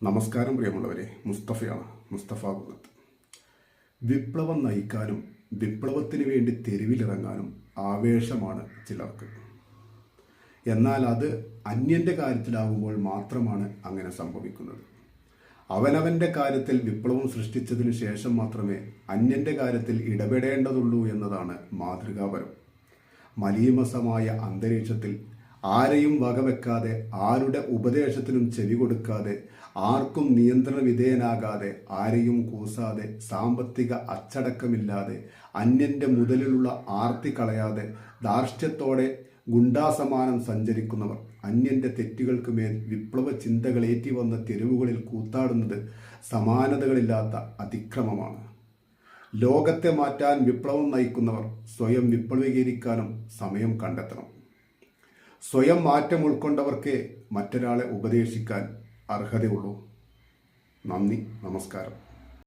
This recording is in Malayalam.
നമസ്കാരം പ്രിയമുള്ളവരെ, മുസ്തഫയാണ്. മുസ്തഫ കുന്നത്ത്. വിപ്ലവം നയിക്കാനും വിപ്ലവത്തിന് വേണ്ടി തെരുവിലിറങ്ങാനും ആവേശമാണ് ചിലർക്ക്. എന്നാൽ അത് അന്യൻ്റെ കാര്യത്തിലാകുമ്പോൾ മാത്രമാണ് അങ്ങനെ സംഭവിക്കുന്നത്. അവനവൻ്റെ കാര്യത്തിൽ വിപ്ലവം സൃഷ്ടിച്ചതിന് ശേഷം മാത്രമേ അന്യൻ്റെ കാര്യത്തിൽ ഇടപെടേണ്ടതുള്ളൂ എന്നതാണ് മാതൃകാപരം. മലീമസമായ അന്തരീക്ഷത്തിൽ ആരെയും വകവെക്കാതെ, ആരുടെ ഉപദേശത്തിനും ചെവി കൊടുക്കാതെ, ആർക്കും നിയന്ത്രണ വിധേയനാകാതെ, ആരെയും കൂസാതെ, സാമ്പത്തിക അച്ചടക്കമില്ലാതെ, അന്യൻ്റെ മുതലിലുള്ള ആർത്തി കളയാതെ, ധാർഷ്ട്യത്തോടെ ഗുണ്ടാസമാനം സഞ്ചരിക്കുന്നവർ അന്യൻ്റെ തെറ്റുകൾക്ക് മേൽ വിപ്ലവ ചിന്തകൾ ഏറ്റിവന്ന തെരുവുകളിൽ കൂത്താടുന്നത് സമാനതകളില്ലാത്ത അതിക്രമമാണ്. ലോകത്തെ മാറ്റാൻ വിപ്ലവം നയിക്കുന്നവർ സ്വയം വിപ്ലവീകരിക്കാനും സമയം കണ്ടെത്തണം. സ്വയം മാറ്റം ഉൾക്കൊണ്ടവർക്ക് മറ്റൊരാളെ ഉപദേശിക്കാൻ അർഹതയുള്ളൂ. നന്ദി, നമസ്കാരം.